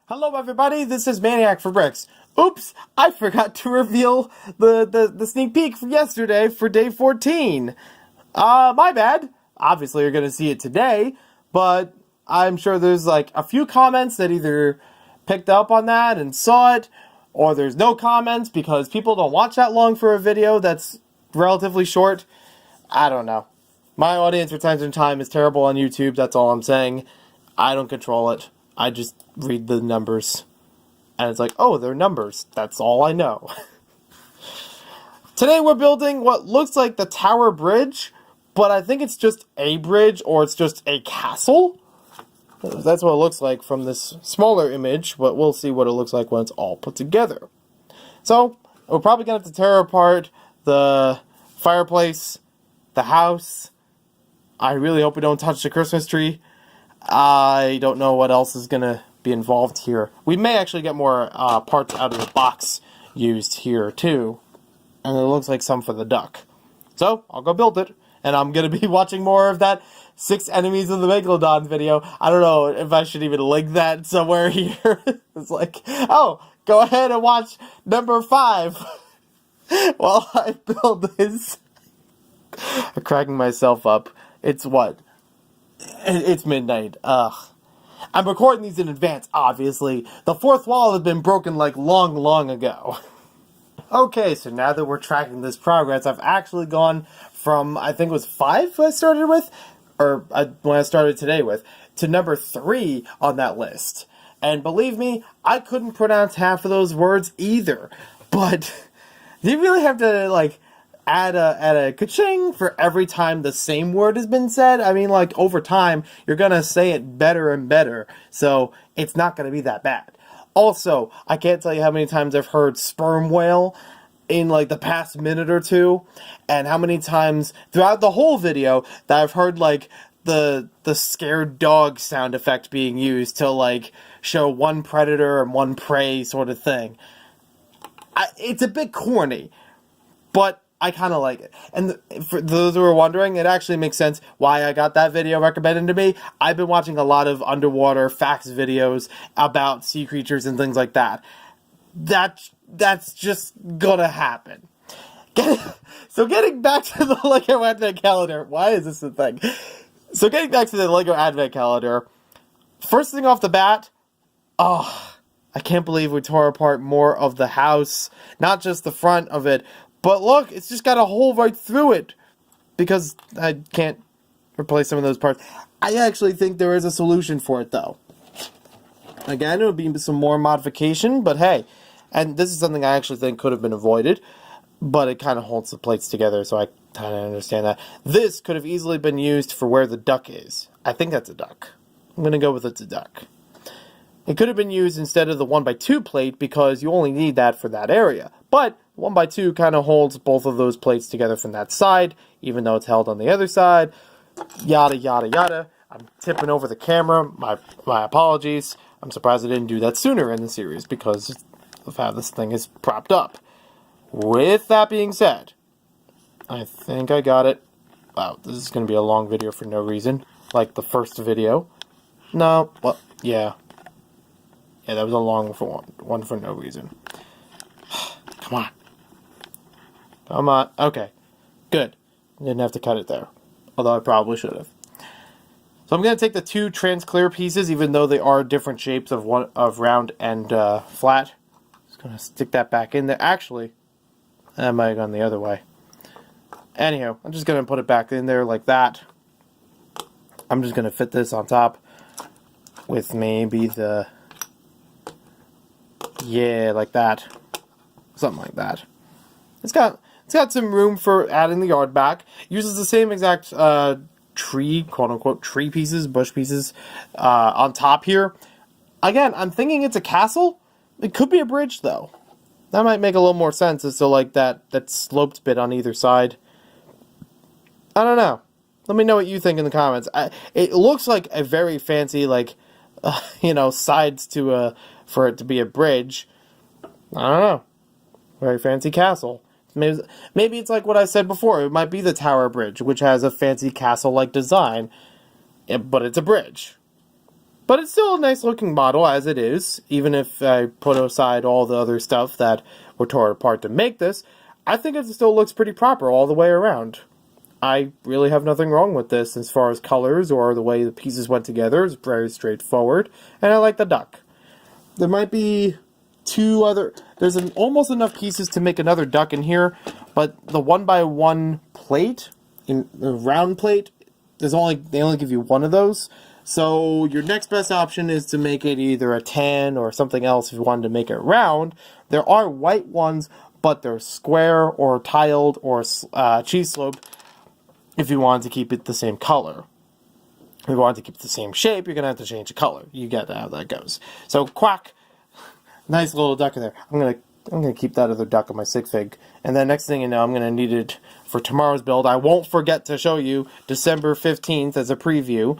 Hello everybody, this is Maniac for Bricks. Oops, I forgot to reveal the sneak peek from yesterday for day 14. My bad. Obviously you're gonna see it today, but I'm sure there's like a few comments that either picked up on that and saw it, or there's no comments because people don't watch that long for a video that's relatively short. I don't know. My audience retention time is terrible on YouTube, that's all I'm saying. I don't control it. I just read the numbers. And it's like, oh, they're numbers. That's all I know. Today we're building what looks like the Tower Bridge, but I think it's just a bridge or it's just a castle. That's what it looks like from this smaller image, but we'll see what it looks like when it's all put together. So, we're probably going to have to tear apart the fireplace, the house. I really hope we don't touch the Christmas tree. I don't know what else is going to be involved here. We may actually get more parts out of the box used here, too. And it looks like some for the duck. So, I'll go build it. And I'm going to be watching more of that 6 Enemies of the Megalodon video. I don't know if I should even link that somewhere here. It's like, oh, go ahead and watch number 5 while I build this. I'm cracking myself up. It's what? It's midnight. Ugh. I'm recording these in advance, obviously. The fourth wall has been broken like long ago. Okay, so now that we're tracking this progress, I've actually gone from, I think it was 5 I started with, or when I started today with, to number 3 on that list. And believe me, I couldn't pronounce half of those words either. But do you really have to, like, add a ka-ching for every time the same word has been said? I mean, like, over time, you're gonna say it better and better, so it's not gonna be that bad. Also, I can't tell you how many times I've heard sperm whale in, like, the past minute or two, and how many times throughout the whole video that I've heard, like, the scared dog sound effect being used to, like, show one predator and one prey sort of thing. It's a bit corny, but I kind of like it. And for those who are wondering, it actually makes sense why I got that video recommended to me. I've been watching a lot of underwater facts videos about sea creatures and things like that. That's just gonna happen. So getting back to the LEGO Advent Calendar. Why is this a thing? So getting back to the LEGO Advent Calendar. First thing off the bat, I can't believe we tore apart more of the house. Not just the front of it, but look, it's just got a hole right through it. Because I can't replace some of those parts. I actually think there is a solution for it, though. Again, it would be some more modification, but hey. And this is something I actually think could have been avoided. But it kind of holds the plates together, so I kind of understand that. This could have easily been used for where the duck is. I think that's a duck. I'm going to go with it's a duck. It could have been used instead of the 1x2 plate because you only need that for that area. But 1x2 kind of holds both of those plates together from that side, even though it's held on the other side. Yada, yada, yada. I'm tipping over the camera. My apologies. I'm surprised I didn't do that sooner in the series because of how this thing is propped up. With that being said, I think I got it. Wow, this is going to be a long video for no reason. Like the first video. No, well, yeah. Yeah, that was a long one for no reason. Come on. Come on. Okay. Good. Didn't have to cut it there. Although I probably should have. So I'm going to take the 2 trans-clear pieces, even though they are different shapes of round and flat. Just going to stick that back in there. Actually, I might have gone the other way. Anyhow, I'm just going to put it back in there like that. I'm just going to fit this on top with maybe the... Yeah, like that. Something like that. It's got some room for adding the yard back. Uses the same exact tree, quote-unquote, tree pieces, bush pieces on top here. Again, I'm thinking it's a castle. It could be a bridge, though. That might make a little more sense as to, like, that sloped bit on either side. I don't know. Let me know what you think in the comments. It looks like a very fancy, like, sides to for it to be a bridge. I don't know. Very fancy castle. Maybe it's like what I said before. It might be the Tower Bridge, which has a fancy castle-like design, but it's a bridge. But it's still a nice looking model as it is, even if I put aside all the other stuff that were torn apart to make this. I think it still looks pretty proper all the way around. I really have nothing wrong with this as far as colors or the way the pieces went together. It's very straightforward, and I like the duck. There might be there's almost enough pieces to make another duck in here, but the 1x1 plate, in the round plate, they only give you one of those. So your next best option is to make it either a tan or something else if you wanted to make it round. There are white ones, but they're square or tiled or cheese slope if you wanted to keep it the same color. If you wanted to keep it the same shape, you're going to have to change the color. You get how that goes. So quack, nice little duck in there. I'm gonna keep that other duck on my sig fig. And then next thing you know, I'm gonna need it for tomorrow's build. I won't forget to show you December 15th as a preview.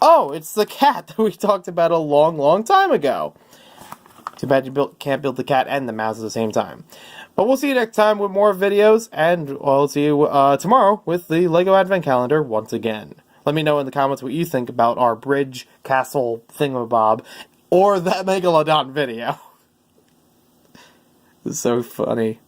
Oh, it's the cat that we talked about a long time ago. Too bad you can't build the cat and the mouse at the same time. But we'll see you next time with more videos, and I'll see you tomorrow with the LEGO Advent Calendar once again. Let me know in the comments what you think about our bridge castle thingamabob or that Megalodon video. It's so funny.